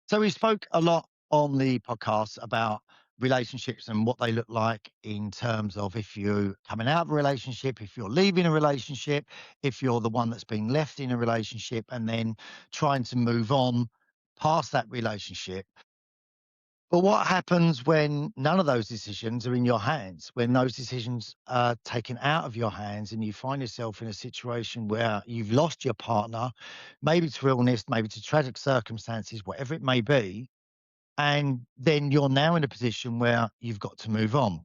So we spoke a lot on the podcast about relationships and what they look like in terms of if you're coming out of a relationship, if you're leaving a relationship, if you're the one that's been left in a relationship, and then trying to move on past that relationship. But what happens when none of those decisions are in your hands? When those decisions are taken out of your hands and you find yourself in a situation where you've lost your partner, maybe to illness, maybe to tragic circumstances, whatever it may be, and then you're now in a position where you've got to move on.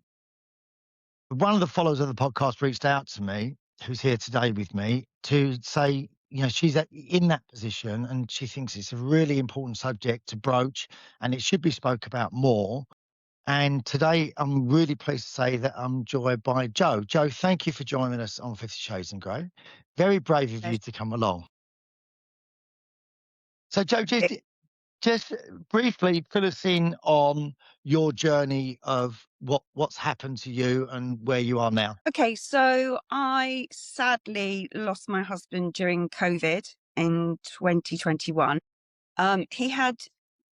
One of the followers of the podcast reached out to me, who's here today with me, to say, she's in that position and she thinks it's a really important subject to broach and it should be spoke about more. And today I'm really pleased to say that I'm joined by Joe. Joe, thank you for joining us on 50 Shades in Grey. Very brave of you to come along. So, Joe, just briefly fill us in on your journey of what's happened to you and where you are now. Okay, so I sadly lost my husband during COVID in 2021. He had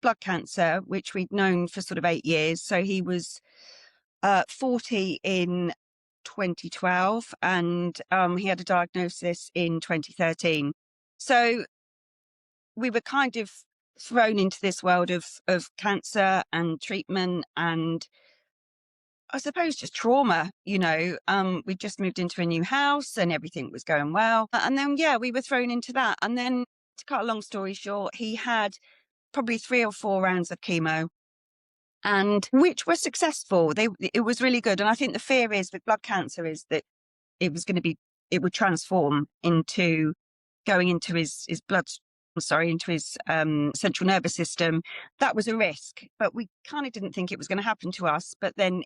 blood cancer, which we'd known for sort of 8 years. So he was 40 in 2012, and he had a diagnosis in 2013. So we were kind of thrown into this world of cancer and treatment and I suppose just trauma, we just moved into a new house and everything was going well. And then, yeah, we were thrown into that. And then to cut a long story short, he had probably 3 or 4 rounds of chemo and which were successful. It was really good. And I think the fear is with blood cancer is that it would transform into going into his blood, sorry, into his central nervous system. That was a risk, but we kind of didn't think it was going to happen to us. But then,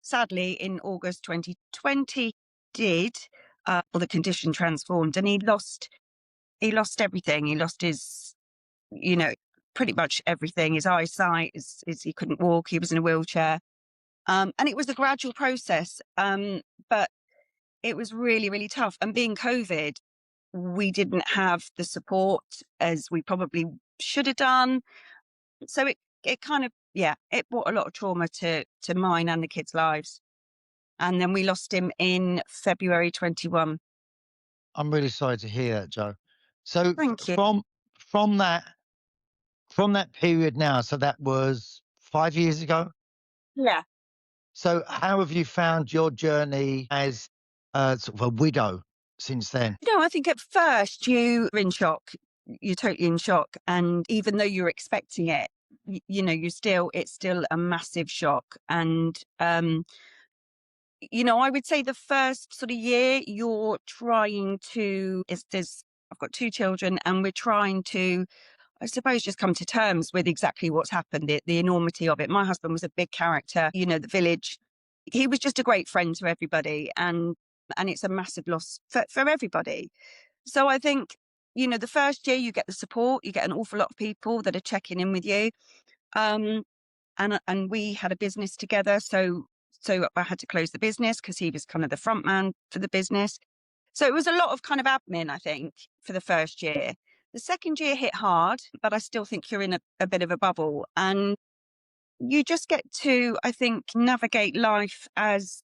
sadly, in August 2020, did the condition transformed, and he lost everything. He lost his, you know, pretty much everything. His eyesight, he couldn't walk. He was in a wheelchair, and it was a gradual process. But it was really, really tough. And being COVID, we didn't have the support as we probably should have done. So it kind of, yeah, it brought a lot of trauma to mine and the kids' lives. And then we lost him in February 21. I'm really sorry to hear that, Joe. So Thank you. from that from that period now, so that was 5 years ago. Yeah. So how have you found your journey as sort of a widow since then? No, I think at first you're in shock. You're totally in shock. And even though you're expecting it, it's still a massive shock. And, I would say the first sort of year you're trying to, I've got 2 children and we're trying to, I suppose, just come to terms with exactly what's happened, the enormity of it. My husband was a big character, the village. He was just a great friend to everybody. And it's a massive loss for everybody. So I think, the first year you get the support, you get an awful lot of people that are checking in with you. Um, and we had a business together. So I had to close the business because he was kind of the front man for the business. So it was a lot of kind of admin, I think, for the first year. The second year hit hard, but I still think you're in a bit of a bubble. And you just get to, I think, navigate life as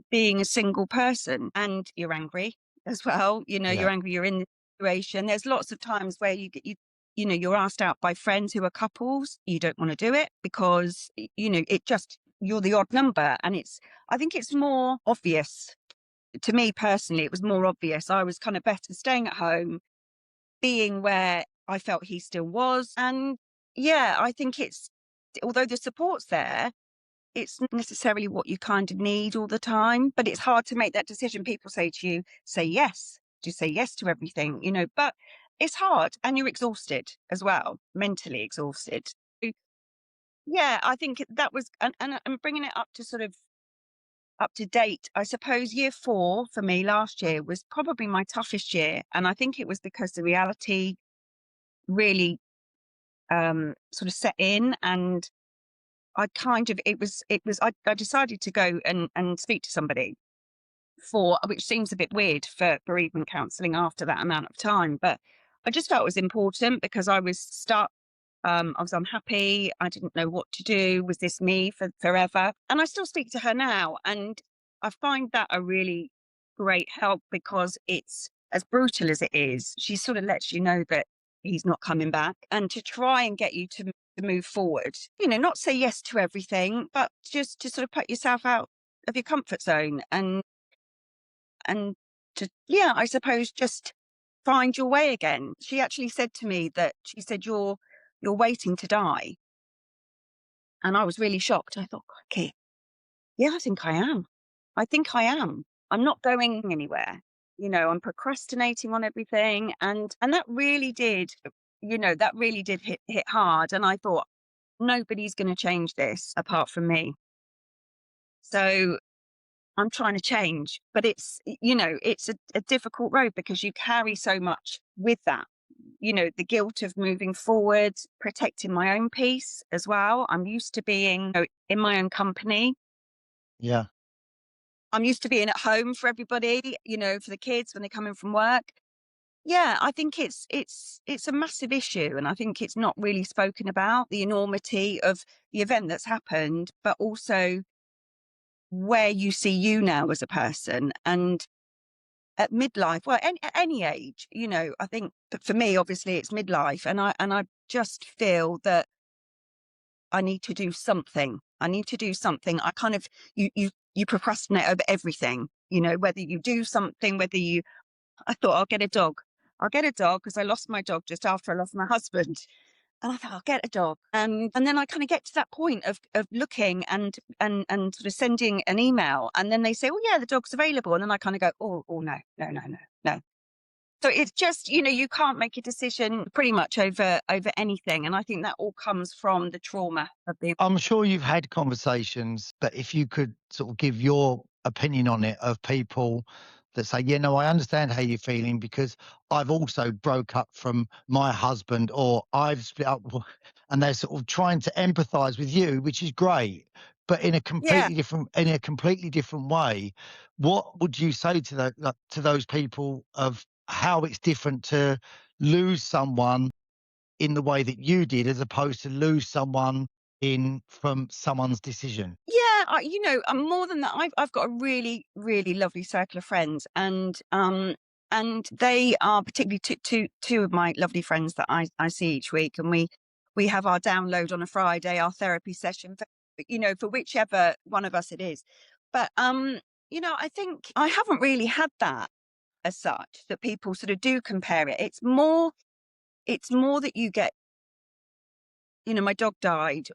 being a single person, and you're angry as well. Yeah. You're angry, you're in the situation. There's lots of times where you're asked out by friends who are couples. You don't want to do it because, you're the odd number. And I think it's more obvious to me personally. It was more obvious. I was kind of better staying at home, being where I felt he still was. And yeah, I think although the support's there, it's not necessarily what you kind of need all the time, but it's hard to make that decision. People say to you, say yes. Do say yes to everything, but it's hard and you're exhausted as well, mentally exhausted. So, yeah, I think that was, and I'm bringing it up to sort of up to date. I suppose year 4 for me last year was probably my toughest year. And I think it was because the reality really sort of set in, and I kind of, I decided to go and speak to somebody which seems a bit weird for bereavement counselling after that amount of time. But I just felt it was important because I was stuck. I was unhappy. I didn't know what to do. Was this me for forever? And I still speak to her now. And I find that a really great help, because it's as brutal as it is. She sort of lets you know that he's not coming back, and to try and get you to move forward, not say yes to everything, but just to sort of put yourself out of your comfort zone, and to, yeah, I suppose just find your way again. She actually said to me that she said, you're waiting to die. And I was really shocked. I thought, okay, yeah, I think I am. I think I am. I'm not going anywhere. I'm procrastinating on everything. And that really did, that really did hit hard. And I thought, nobody's going to change this apart from me. So I'm trying to change, but it's a difficult road, because you carry so much with that. The guilt of moving forward, protecting my own peace as well. I'm used to being in my own company. Yeah. I'm used to being at home for everybody, for the kids when they come in from work. Yeah, I think it's a massive issue, and I think it's not really spoken about, the enormity of the event that's happened, but also where you see you now as a person. And at midlife, well, at any age, I think that for me, obviously, it's midlife, and I just feel that I need to do something. I need to do something. I kind of you procrastinate over everything, whether you do something, whether you. I thought I'll get a dog. I'll get a dog, because I lost my dog just after I lost my husband. And I thought, I'll get a dog. And then I kind of get to that point of looking and sort of sending an email. And then they say, oh, yeah, the dog's available. And then I kind of go, oh, no, no, no, no, no. So it's just, you can't make a decision pretty much over anything. And I think that all comes from the trauma of the. I'm sure you've had conversations, but if you could sort of give your opinion on it, of people that say, yeah, no, I understand how you're feeling, because I've also broke up from my husband, or I've split up, and they're sort of trying to empathize with you, which is great, but in a Yeah. completely different way. What would you say to those people, of how it's different to lose someone in the way that you did, as opposed to lose someone in from someone's decision? Yeah, I'm more than that. I've got a really, really lovely circle of friends, and they are particularly two of my lovely friends that I see each week, and we have our download on a Friday, our therapy session, for whichever one of us it is. But I think I haven't really had that as such, that people sort of do compare it. It's more that you get, my dog died,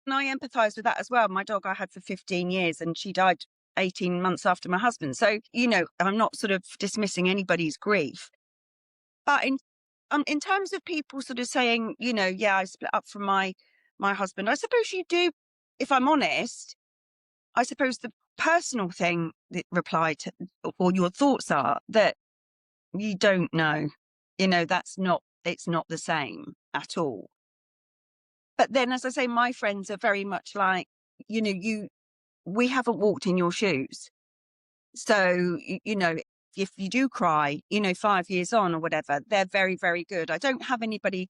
and I empathise with that as well. My dog I had for 15 years, and she died 18 months after my husband. So, I'm not sort of dismissing anybody's grief. But in terms of people sort of saying, yeah, I split up from my husband, I suppose you do, if I'm honest, I suppose the personal thing that reply to, or your thoughts are that you don't know. It's not the same at all. But then, as I say, my friends are very much like, we haven't walked in your shoes. So, if you do cry, 5 years on or whatever, they're very, very good. I don't have anybody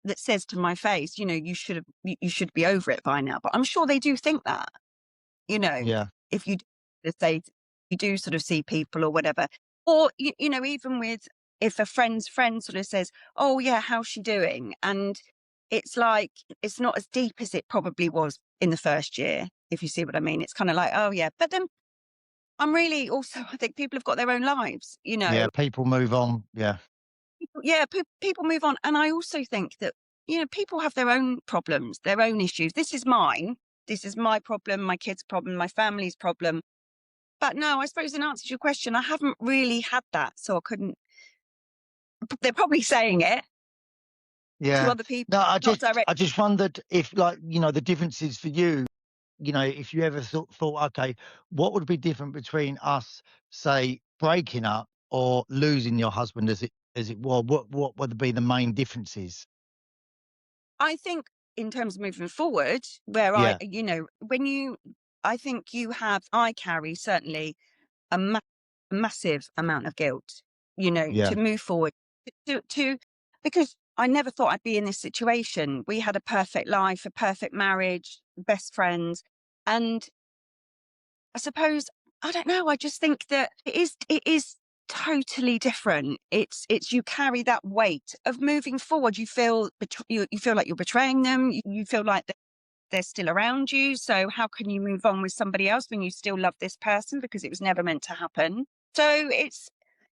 that says to my face, you should be over it by now. But I'm sure they do think that, Yeah. if if they, you do sort of see people or whatever, or, even with, if a friend's friend sort of says, oh yeah, how's she doing? And it's like, it's not as deep as it probably was in the first year, if you see what I mean. It's kind of like, oh yeah, but then I'm really also, I think people have got their own lives, Yeah, people move on. Yeah. yeah, people move on. And I also think that, people have their own problems, their own issues. This is mine. This is my problem, my kid's problem, my family's problem. But no, I suppose in answer to your question, I haven't really had that. So I couldn't, they're probably saying it to Yeah. other people, No, not direct. I just wondered if, like, the differences for you, if you ever thought, okay, what would be different between us, say, breaking up or losing your husband, as it was? What would be the main differences? I think in terms of moving forward, where Yeah. I think I carry certainly a massive amount of guilt, to Yeah. move forward, to because I never thought I'd be in this situation. We had a perfect life, a perfect marriage, best friends. And I suppose, I don't know, I just think that it is totally different. It's you carry that weight of moving forward. You feel you feel like you're betraying them. You feel like they're still around you. So how can you move on with somebody else when you still love this person because it was never meant to happen? So it's,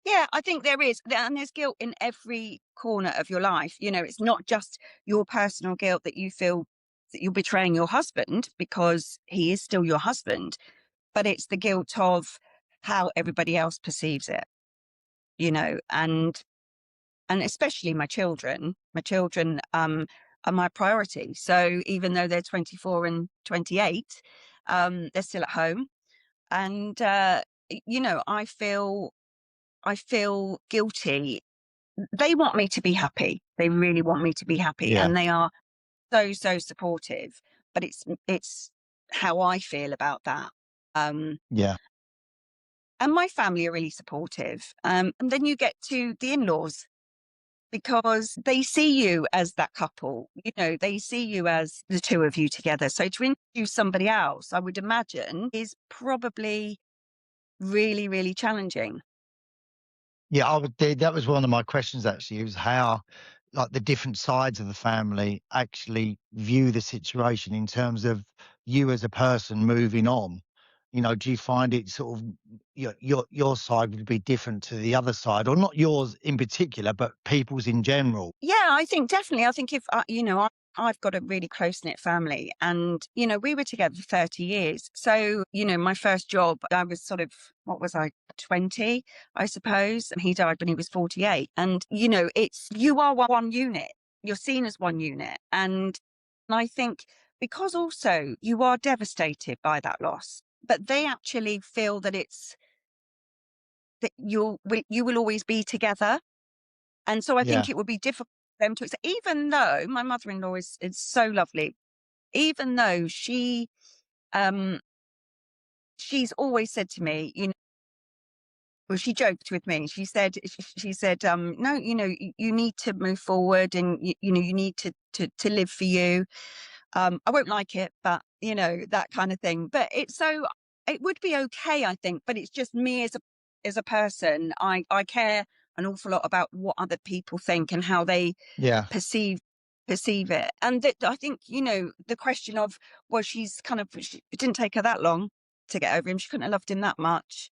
yeah, I think there is, and there's guilt in every corner of your life. You know, it's not just your personal guilt that you feel that you're betraying your husband because he is still your husband, but it's the guilt of how everybody else perceives it, you know, and especially my children. My children are my priority. So even though they're 24 and 28, they're still at home. And you know, I feel guilty. They want me to be happy. They really want me to be happy, Yeah. and they are so supportive. But it's how I feel about that. Yeah. And my family are really supportive. And then you get to the in-laws because they see you as that couple. You know, they see you as the two of you together. So to introduce somebody else, I would imagine, is probably really, really challenging. Yeah, that was one of my questions actually, was how like the different sides of the family actually view the situation in terms of you as a person moving on. You know, do you find it sort of your side would be different to the other side, or not yours in particular, but people's in general? Yeah, I think definitely. I think if you know, I've got a really close knit family, and you know, we were together for 30 years. So you know, my first job, I was sort of, what was I, 20, I suppose, and he died when he was 48. And you know, it's, you are one unit. You're seen as one unit, and I think because also you are devastated by that loss, but they actually feel that it's that you will always be together. And so I Yeah, think it would be difficult for them to accept, even though my mother-in-law is so lovely, even though um she's always said to me, you know, well, she joked with me. She said, no, you know, you need to move forward, and you know, you need to live for you. I won't like it, but you know, that kind of thing. But it's so, it would be okay, I think, but it's just me as a person. I care an awful lot about what other people think and how they yeah, perceive it. And that, I think, you know, the question of, well, it didn't take her that long to get over him. She couldn't have loved him that much,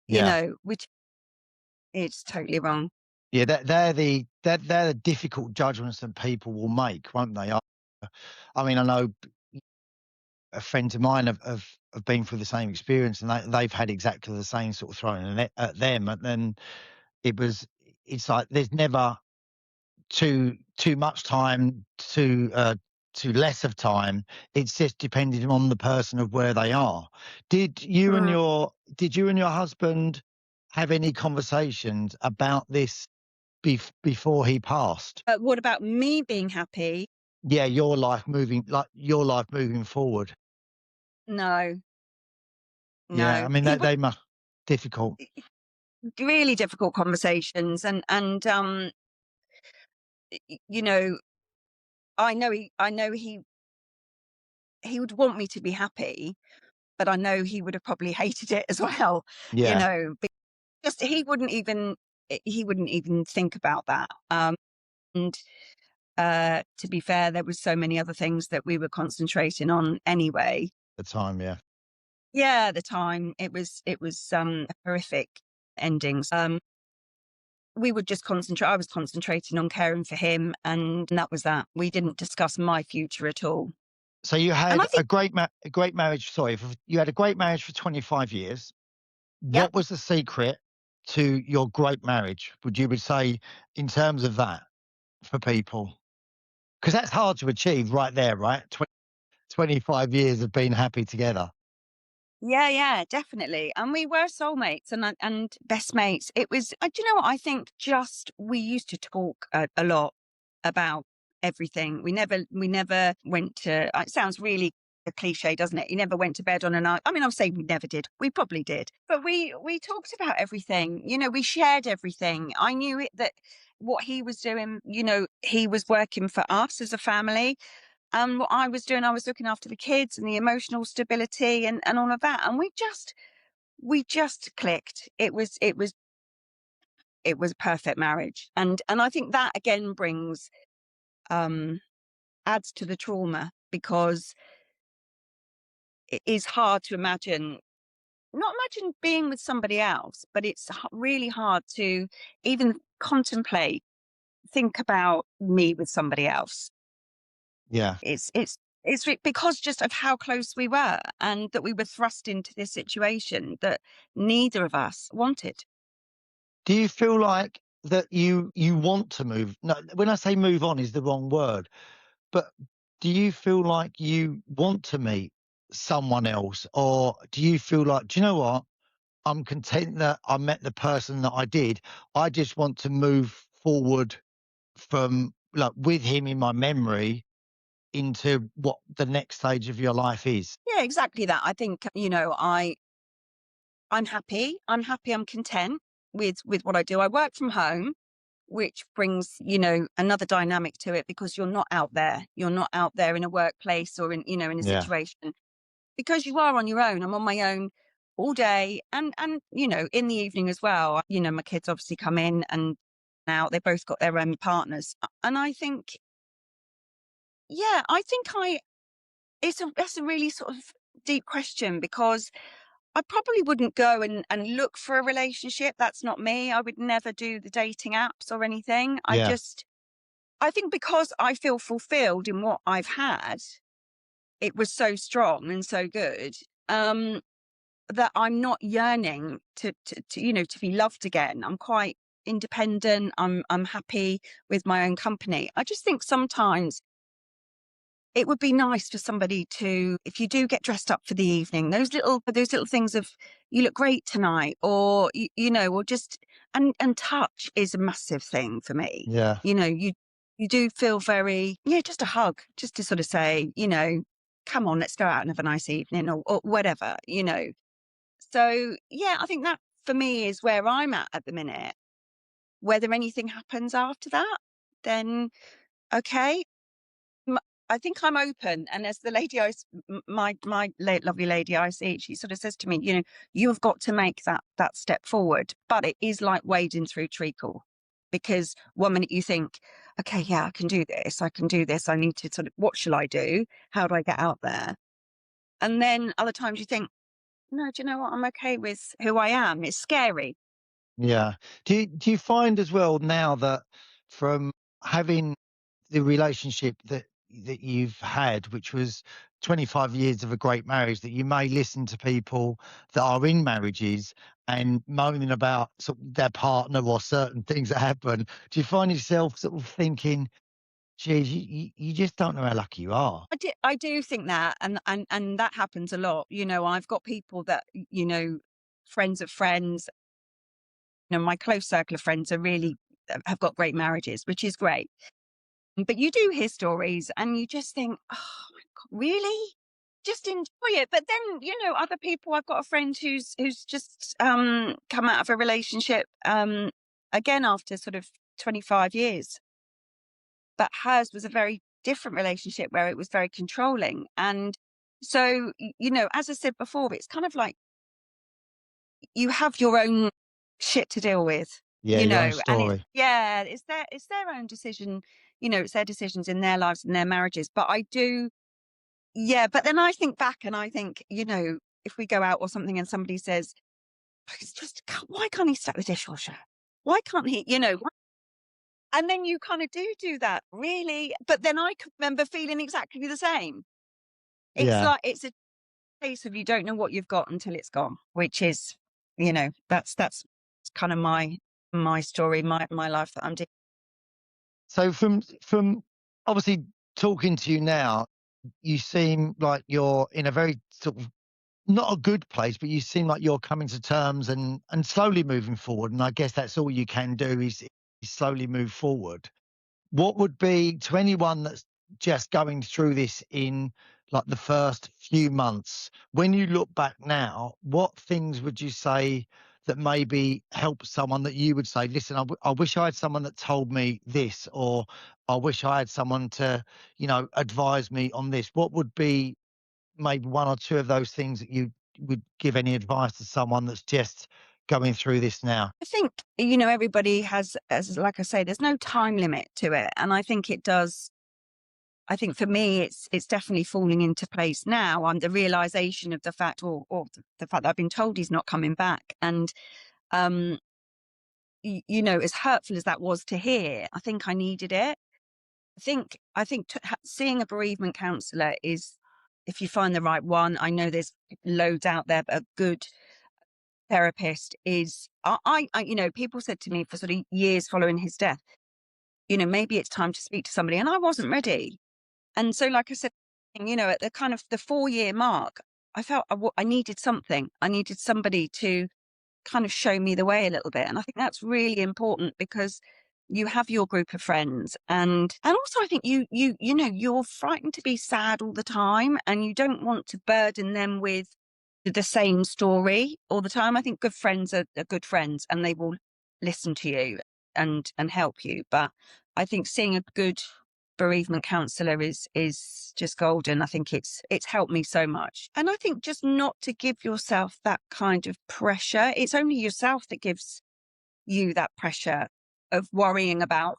you yeah, know, which is totally wrong. yeah. They're the difficult judgments that people will make, won't they? I mean, I know friends of mine have been through the same experience, and they've had exactly the same sort of thrown at them, and then it's like there's never too much time, too less of time. It's just depending on the person of where they are. Mm. Did you and your husband have any conversations about this before he passed? What about me being happy? Yeah, your life moving forward. No, Yeah, I no. mean He would, they must difficult. really difficult conversations, and you know, I know he would want me to be happy, but I know he would have probably hated it as well, you Yeah, know, just he wouldn't even think about that. And to be fair, there was so many other things that we were concentrating on anyway. the time. Yeah, Yeah, at the time it was horrific endings. We would just concentrate. I was concentrating on caring for him, and that was that. We didn't discuss my future at all. so you And I had think, a great marriage. Sorry, you had a great marriage for 25 years. yeah, What was the secret to your great marriage, would you say, in terms of that for people? Because that's hard to achieve right there, right? 25 years of being happy together. yeah, yeah, definitely. And we were soulmates and best mates. It was, do you know what? I think just we used to talk a lot about everything. We never went to, it sounds really a cliche, doesn't it? He never went to bed on a night. I mean, I'm saying we never did. We probably did, but we talked about everything. You know, we shared everything. I knew it that what he was doing. You know, he was working for us as a family, and what I was doing, I was looking after the kids and the emotional stability and all of that. And we just clicked. It was a perfect marriage, and I think that again brings um adds to the trauma, because it is hard to imagine, not imagine being with somebody else, but it's really hard to even contemplate, think about me with somebody else. Yeah. Because just of how close we were, and that we were thrust into this situation that neither of us wanted. Do you feel like that you want to move? No, when I say move on is the wrong word, but do you feel like you want to meet someone else, or do you feel like, do you know what? I'm content that I met the person that I did. I just want to move forward from, like, with him in my memory into what the next stage of your life is. Yeah, exactly that. I think, I'm happy. I'm happy. I'm content with what I do. I work from home, which brings, another dynamic to it, because you're not out there. You're not out there in a workplace or in a Yeah. situation, because you are on your own. I'm on my own all day, and in the evening as well. My kids obviously come in and out. They both got their own partners, and I think, yeah, I think I. That's a really sort of deep question, because I probably wouldn't go and look for a relationship. That's not me. I would never do the dating apps or anything. Yeah. I think because I feel fulfilled in what I've had, it was so strong and so good, that I'm not yearning to be loved again. I'm quite independent. I'm happy with my own company. I just think sometimes it would be nice for somebody to, if you do get dressed up for the evening, those little things of, you look great tonight, or or just, and touch is a massive thing for me. Yeah. You do feel very, yeah, just a hug, just to sort of say, come on, let's go out and have a nice evening, or whatever. So yeah, I think that for me is where I'm at the minute. Whether anything happens after that, then okay. M I think I'm open, and as the lady my lovely lady I see, she sort of says to me, "You've got to make that step forward," but it is like wading through treacle, because one minute you think, "Okay, yeah, I can do this, I need to sort of, what shall I do? How do I get out there?" And then other times you think, "No, do you know what? I'm okay with who I am." It's scary. Yeah. Do you find as well now that from having the relationship that you've had, which was 25 years of a great marriage, that you may listen to people that are in marriages and moaning about sort of their partner or certain things that happen? Do you find yourself sort of thinking, geez, you just don't know how lucky you are? I do think that, and that happens a lot. I've got people that, friends of friends, my close circle of friends are really, have got great marriages, which is great. But you do hear stories and you just think, oh my God, really? Just enjoy it. But then, other people, I've got a friend who's just come out of a relationship, again after sort of 25 years. But hers was a very different relationship, where it was very controlling. And so, as I said before, it's kind of like you have your own shit to deal with, Yeah, your own and it's, story. yeah, it's their own decision. It's their decisions in their lives and their marriages. But I do, yeah. But then I think back and I think, if we go out or something and somebody says, it's just, why can't he stack the dishwasher? Why can't he, and then you kind of do that, really. But then I can remember feeling exactly the same. It's Yeah. like, it's a case of, you don't know what you've got until it's gone, which is, that's kind of my story, my life that I'm doing. So from obviously talking to you now, you seem like you're in a very sort of, not a good place, but you seem like you're coming to terms and slowly moving forward. And I guess that's all you can do is slowly move forward. What would be, to anyone that's just going through this in like the first few months. When you look back now, what things would you say that maybe help someone that you would say, listen, I wish I had someone that told me this, or I wish I had someone to, advise me on this? What would be maybe one or two of those things that you would give any advice to someone that's just going through this now? I think, everybody has, as like I say, there's no time limit to it. And I think it does. I think for me, it's definitely falling into place now on the realization of the fact, or the fact that I've been told he's not coming back. And, um, as hurtful as that was to hear, I think I needed it. I think seeing a bereavement counsellor is, if you find the right one, I know there's loads out there, but a good therapist is, people said to me for sort of years following his death, maybe it's time to speak to somebody. And I wasn't ready. And so, like I said, at the kind of the 4-year mark, I felt I needed something. I needed somebody to kind of show me the way a little bit. And I think that's really important, because you have your group of friends, and also I think you're frightened to be sad all the time, and you don't want to burden them with the same story all the time. I think good friends are good friends, and they will listen to you and help you. But I think seeing a good bereavement counsellor is just golden. I think it's helped me so much. And I think just not to give yourself that kind of pressure. It's only yourself that gives you that pressure of worrying about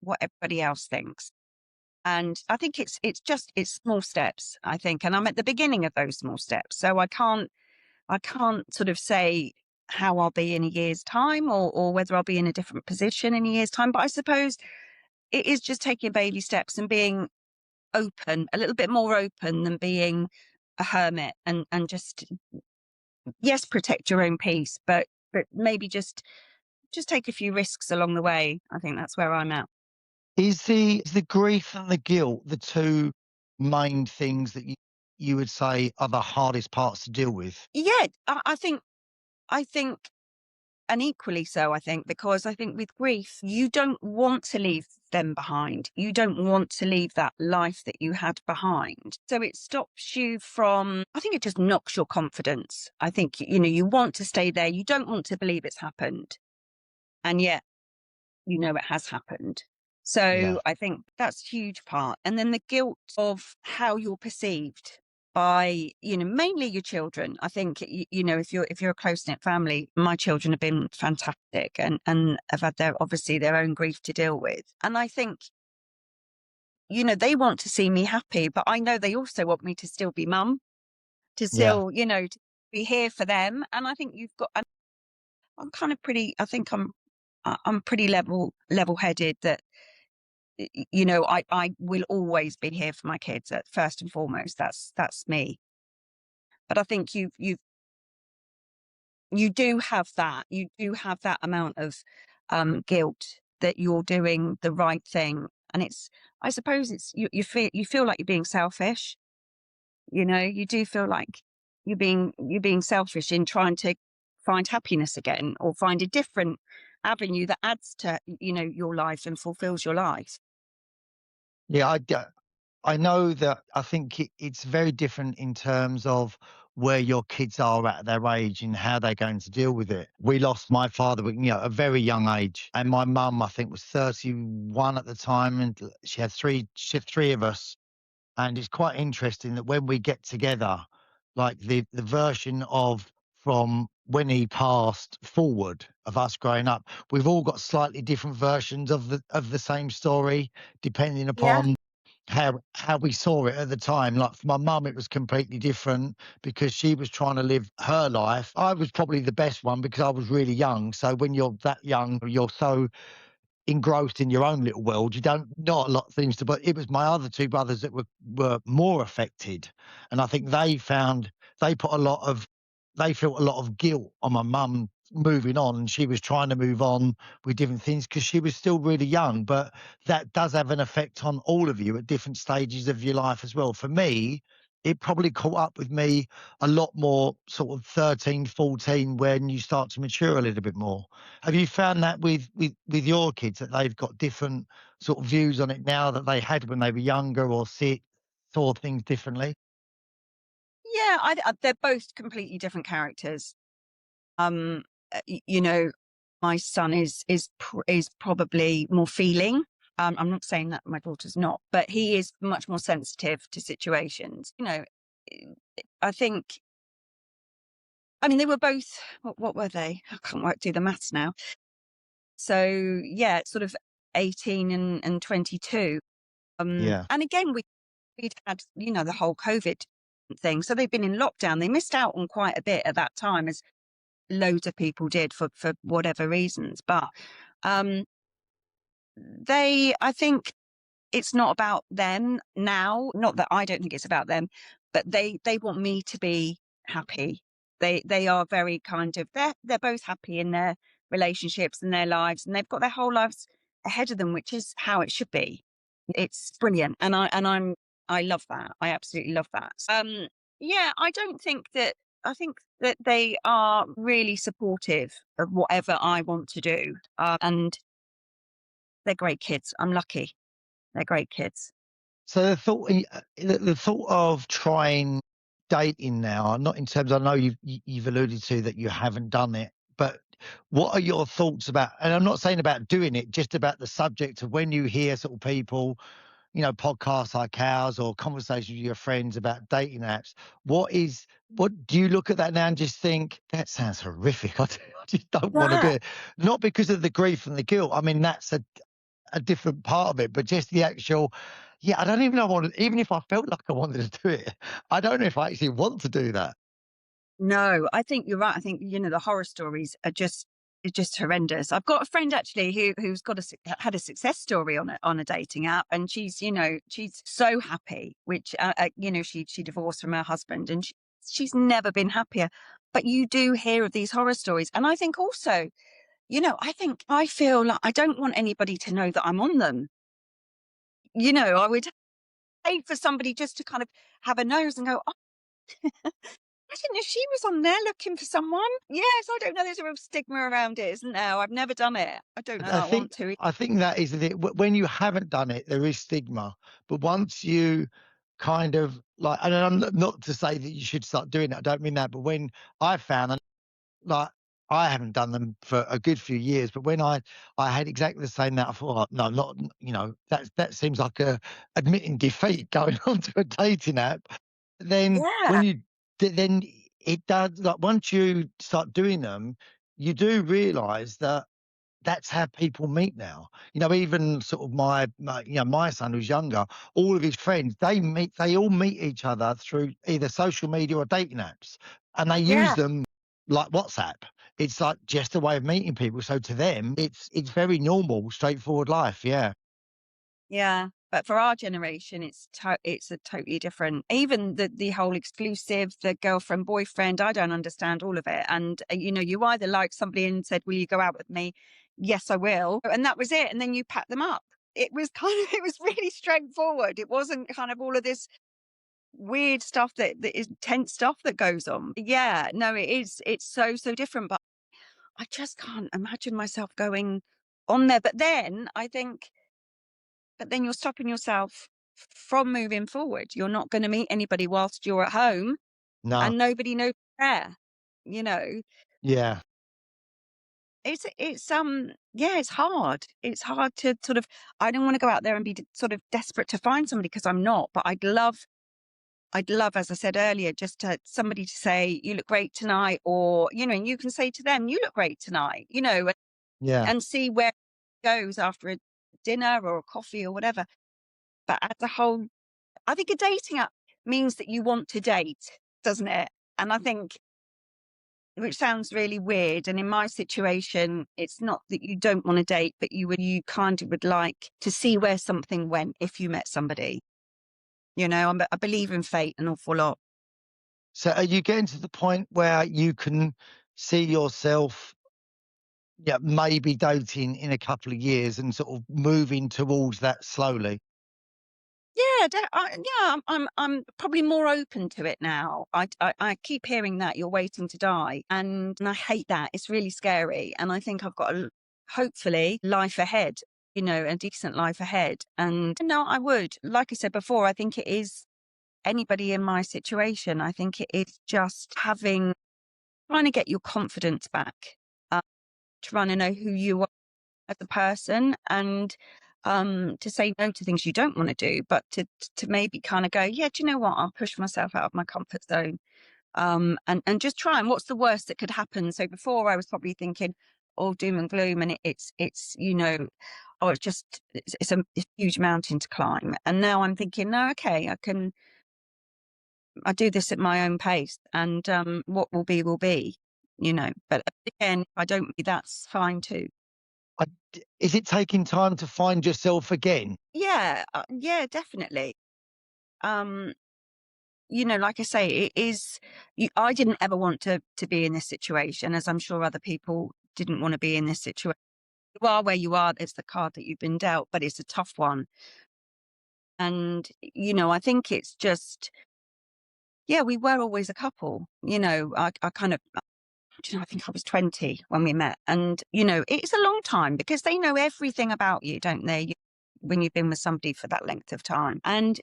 what everybody else thinks. And I think it's small steps, I think. And I'm at the beginning of those small steps. So I can't sort of say how I'll be in a year's time, or whether I'll be in a different position in a year's time. But I suppose it is just taking baby steps and being open, a little bit more open than being a hermit, and just, yes, protect your own peace, but maybe just take a few risks along the way. I think that's where I'm at. Is the grief and the guilt the two main things that you would say are the hardest parts to deal with? Yeah, I think, and equally so, I think, because I think with grief, you don't want to leave them behind. You don't want to leave that life that you had behind. So it stops you from, I think it just knocks your confidence. I think, you want to stay there. You don't want to believe it's happened. And yet, it has happened. Yeah. So I think that's a huge part. And then the guilt of how you're perceived by, mainly your children. I think, if you're a close-knit family, my children have been fantastic, and have had obviously their own grief to deal with. And I think, they want to see me happy, but I know they also want me to still be mum, to Yeah. still, to be here for them. And I think I'm kind of pretty, I think I'm pretty level-headed, that I will always be here for my kids at first and foremost. That's me. But I think you do have that. You do have that amount of guilt that you're doing the right thing. And I suppose you feel like you're being selfish. You do feel like you're being selfish in trying to find happiness again, or find a different avenue that adds to, your life and fulfills your life. Yeah, I know that. I think it's very different in terms of where your kids are at their age and how they're going to deal with it. We lost my father at, a very young age, and my mum, I think, was 31 at the time, and she had three of us. And it's quite interesting that when we get together, like the version of from when he passed forward of us growing up, we've all got slightly different versions of the same story, depending Yeah. upon how we saw it at the time. Like for my mum, it was completely different because she was trying to live her life. I was probably the best one because I was really young. So when you're that young, you're so engrossed in your own little world. You don't not a lot of things to, but it was my other two brothers that were more affected, and I think they put a lot of they felt a lot of guilt on my mum moving on, and she was trying to move on with different things because she was still really young. But that does have an effect on all of you at different stages of your life as well. For me, it probably caught up with me a lot more sort of 13, 14, when you start to mature a little bit more. Have you found that with your kids, that they've got different sort of views on it now that they had when they were younger, or see it saw things differently? Yeah, they're both completely different characters. You know, my son is probably more feeling. I'm not saying that my daughter's not, but he is much more sensitive to situations. I think. I mean, they were both. What were they? I can't quite do the maths now. So yeah, it's sort of 18 and 22. Yeah. And again, we'd had the whole COVID thing, so they've been in lockdown. They missed out on quite a bit at that time, as loads of people did for whatever reasons. But um, I think it's not about them now. Not that I don't think it's about them, but they want me to be happy. They are very kind of they're both happy in their relationships and their lives, and they've got their whole lives ahead of them, which is how it should be. It's brilliant, and I love that. I absolutely love that. Yeah, I don't think that. I think that they are really supportive of whatever I want to do, and they're great kids. I'm lucky. They're great kids. So the thought of trying dating now, not in terms, I know you've alluded to that you haven't done it, but what are your thoughts about, and I'm not saying about doing it, just about the subject of when you hear sort of people, podcasts like ours or conversations with your friends about dating apps, what do you look at that now and just think, that sounds horrific? I just don't want to do Yeah. it. Not because of the grief and the guilt. I mean, that's a different part of it, but just the actual, yeah, I don't even know I wanted, even if I felt like I wanted to do it, I don't know if I actually want to do that. No, I think you're right. I think, the horror stories are just horrendous. I've got a friend actually who's had a success story on a dating app, and she's so happy, which she divorced from her husband, and she's never been happier. But you do hear of these horror stories, and I think also, I feel like I don't want anybody to know that I'm on them. I would hate for somebody just to kind of have a nose and go, I didn't know she was on there looking for someone. Yes, I don't know. There's a real stigma around it, isn't there? I've never done it. I don't know I that I want think to. I think that is it. When you haven't done it, there is stigma. But once you kind of like, and I'm not to say that you should start doing it. I don't mean that. But when I found, and like, I haven't done them for a good few years, but when I had exactly the same that I thought, no, not that seems like admitting defeat going onto a dating app. Then Yeah, when then it does, like, once you start doing them, you do realise that that's how people meet now. Even sort of my son who's younger, all of his friends, they all meet each other through either social media or dating apps, and they use yeah, them like WhatsApp. It's like just a way of meeting people. So to them, it's very normal, straightforward life. Yeah. yeah. But for our generation, it's a totally different. Even the whole exclusive, the girlfriend boyfriend. I don't understand all of it. And you either like somebody and said, "Will you go out with me?" Yes, I will, and that was it. And then you pack them up. It was it was really straightforward. It wasn't kind of all of this weird stuff that is tense stuff that goes on. Yeah, no, it is. It's so different. But I just can't imagine myself going on there. But then you're stopping yourself from moving forward. You're not going to meet anybody whilst you're at home, No. and nobody knows there. You know, Yeah. yeah, it's hard. It's hard to sort of. I don't want to go out there and be sort of desperate to find somebody, because I'm not. But I'd love, as I said earlier, just somebody to say, "You look great tonight," or and you can say to them, "You look great tonight," Yeah. and see where it goes after a dinner or a coffee or whatever. But as a whole, I think a dating app means that you want to date, doesn't it? And I think, which sounds really weird, and in my situation, it's not that you don't want to date, but you kind of would like to see where something went if you met somebody. I believe in fate an awful lot. So are you getting to the point where you can see yourself, yeah, maybe dating in a couple of years and sort of moving towards that slowly? Yeah, yeah. I'm probably more open to it now. I keep hearing that you're waiting to die, and I hate that. It's really scary, and I think I've got hopefully life ahead. A decent life ahead. And no, I would, like I said before, I think it is anybody in my situation. I think it is just trying to get your confidence back, uh, trying to know who you are as a person, and to say no to things you don't want to do, but to maybe kind of go, yeah, do you know what? I'll push myself out of my comfort zone, and just try. And what's the worst that could happen? So before I was probably thinking, all doom and gloom, and it's oh, it's a huge mountain to climb. And now I'm thinking, no, okay, I do this at my own pace, and what will be will be, But again, if I don't, that's fine too. Is it taking time to find yourself again? Yeah, yeah, definitely. Um, like I say, it is. I didn't ever want to be in this situation, as I'm sure other people didn't want to be in this situation. You are where you are. It's the card that you've been dealt, but it's a tough one. And I think it's just, yeah, we were always a couple. I kind of, I think I was 20 when we met. And, it's a long time because they know everything about you, don't they? When you've been with somebody for that length of time. And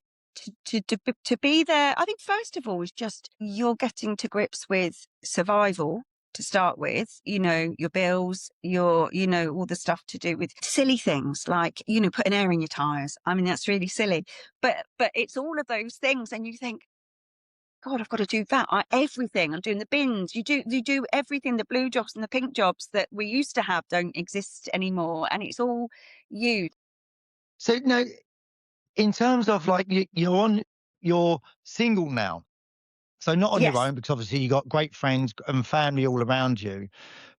to be there, I think first of all is just you're getting to grips with survival to start with, your bills, all the stuff to do with silly things like, putting air in your tires. I mean, that's really silly, but it's all of those things. And you think, God, I've got to do that. Everything. I'm doing the bins. You do everything. The blue jobs and the pink jobs that we used to have don't exist anymore. And it's all you. So no, in terms of like you're single now. So not on your Yes. own, because obviously you got great friends and family all around you.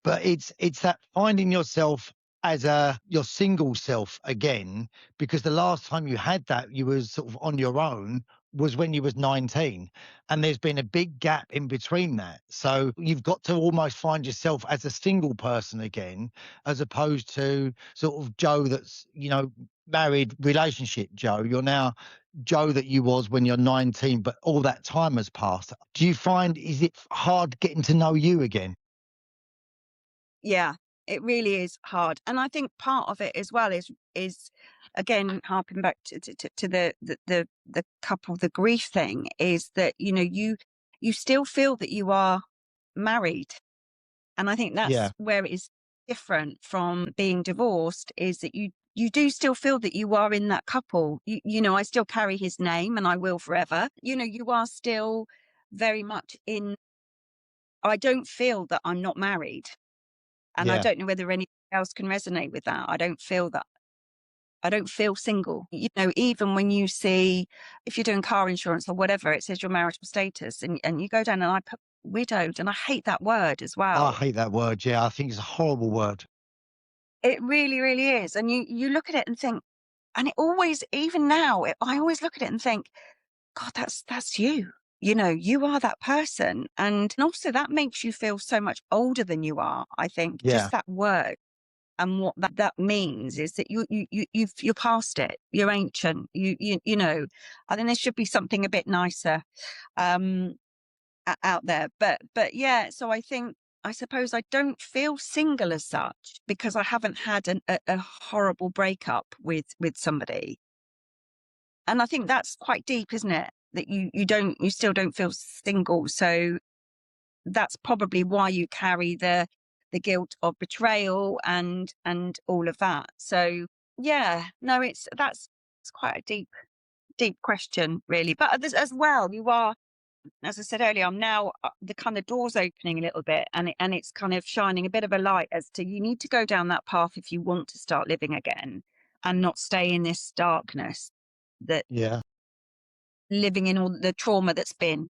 But it's that finding yourself as your single self again, because the last time you had that, you was sort of on your own, was when you was 19, and there's been a big gap in between that. So you've got to almost find yourself as a single person again, as opposed to sort of Joe that's married relationship Joe. You're now Joe that you was when you're 19, but all that time has passed. Do you find, is it hard getting to know you again? Yeah, it really is hard. And I think part of it as well is again harping back to the couple, the grief thing is that, you still feel that you are married. And I think Yeah, that's where it is different from being divorced, is that you do still feel that you are in that couple. I still carry his name and I will forever. You are still very much in. I don't feel that I'm not married. And I yeah. don't know whether anyone else can resonate with that. I don't feel that. I don't feel single. Even when you see, if you're doing car insurance or whatever, it says your marital status, and you go down and I put widowed, and I hate that word as I well. hate that word. Yeah, I think it's a horrible word. It really, really is. And you look at it and think, and it always, even now, I always look at it and think, God, that's you. You are that person. And also that makes you feel so much older than you are, I think, Yeah. just that word. And what that means is that you're past it. You're ancient. I think there should be something a bit nicer out there. But yeah, so I suppose I don't feel single as such because I haven't had a horrible breakup with somebody. And I think that's quite deep, isn't it? That you still don't feel single. So that's probably why you carry the guilt of betrayal and all of that. So yeah, no, it's quite a deep question, really. But as well, you are, as I said earlier, I'm now the kind of doors opening a little bit, and it's kind of shining a bit of a light as to you need to go down that path if you want to start living again, and not stay in this darkness that Yeah. living in all the trauma that's been.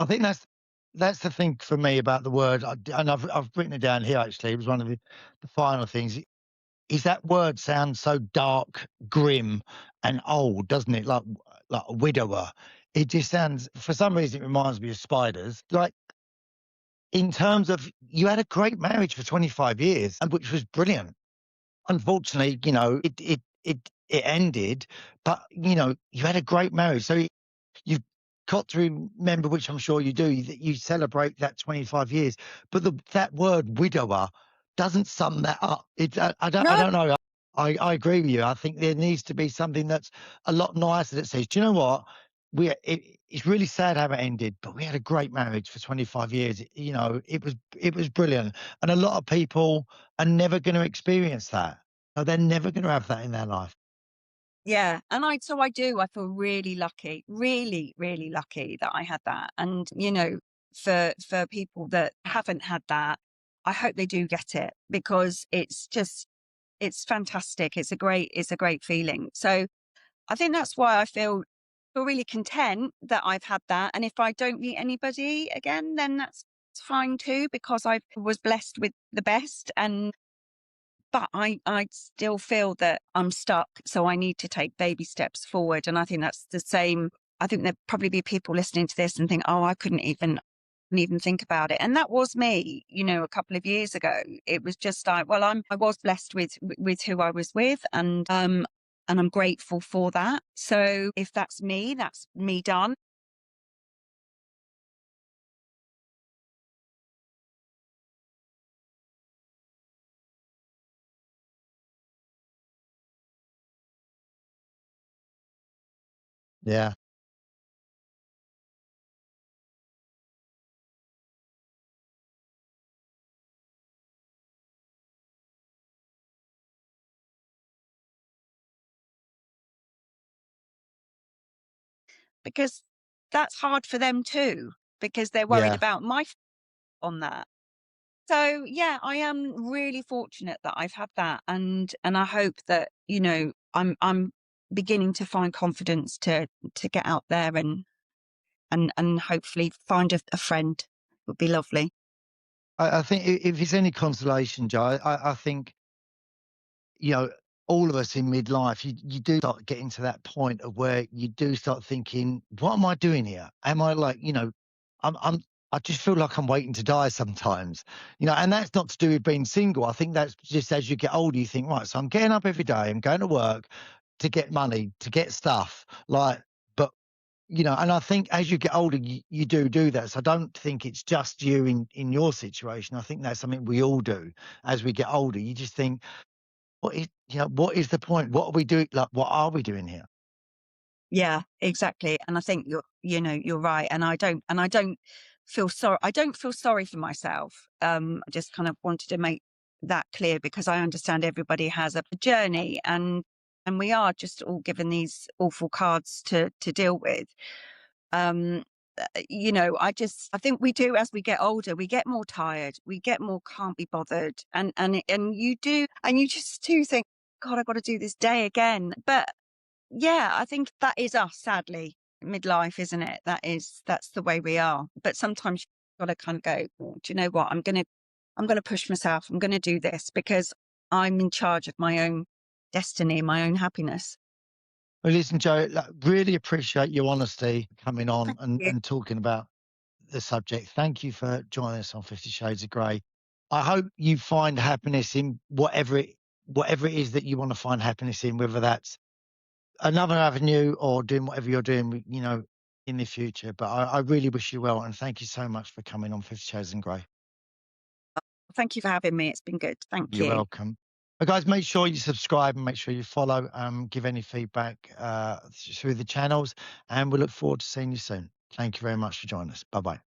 I think that's the thing for me about the word, and I've written it down here actually. It was one of the final things. Is that word sounds so dark, grim, and old, doesn't it? Like a widower. It just sounds, for some reason, it reminds me of spiders. Like, in terms of, you had a great marriage for 25 years, and which was brilliant. Unfortunately, it ended, but you had a great marriage. So you've got to remember, which I'm sure you do, that you celebrate that 25 years. But that word widower doesn't sum that up. I No, don't know. I agree with you. I think there needs to be something that's a lot nicer that says, do you know what? it's really sad how it ended, but we had a great marriage for 25 years. You know, it was brilliant, and a lot of people are never going to experience that. No, they're never going to have that in their life. Yeah, and I do. I feel really lucky, really, really lucky that I had that. And for people that haven't had that, I hope they do get it because it's fantastic. It's a great feeling. So I think that's why I feel really content that I've had that. And if I don't meet anybody again, then that's fine too, because I was blessed with the best. But I still feel that I'm stuck. So I need to take baby steps forward. And I think that's the same. I think there'd probably be people listening to this and think, oh, I couldn't even think about it. And that was me, a couple of years ago. It was just like, well, I was blessed with who I was with, and I'm grateful for that. So if that's me done. Yeah. Because that's hard for them too, because they're worried Yeah. about on that. So yeah, I am really fortunate that I've had that, and I hope that I'm beginning to find confidence to get out there and hopefully find a friend would be lovely. I think if it's any consolation, Joe, I think, you know, all of us in midlife, you do start getting to that point of where you do start thinking, what am I doing here? Am I like, I'm I just feel like I'm waiting to die sometimes, and that's not to do with being single. I think that's just as you get older, you think, right, so I'm getting up every day, I'm going to work to get money, to get stuff, like, but and I think as you get older, you do that. So I don't think it's just you in your situation. I think that's something we all do as we get older. You just think, what is the point? What are we doing? Like, what are we doing here? Yeah, exactly. And I think you're right. And I don't feel sorry for myself. I just kind of wanted to make that clear because I understand everybody has a journey and we are just all given these awful cards to deal with. Um, I think we do as we get older, we get more tired, we get more can't be bothered. And you just do think, God, I've got to do this day again. But yeah, I think that is us, sadly, midlife, isn't it? That's the way we are. But sometimes you've got to kind of go, "Oh, do you know what? I'm gonna push myself. I'm gonna do this because I'm in charge of my own destiny, my own happiness." Well, listen, Joe, like, really appreciate your honesty coming on Thank and, you. and talking about the subject. Thank you for joining us on 50 Shades of Grey. I hope you find happiness in whatever it is that you want to find happiness in, whether that's another avenue or doing whatever you're doing, in the future. But I really wish you well, and thank you so much for coming on 50 Shades of Grey. Thank you for having me. It's been good. Thank You're you. welcome. But guys, make sure you subscribe and make sure you follow, give any feedback through the channels, and we look forward to seeing you soon. Thank you very much for joining us. Bye bye.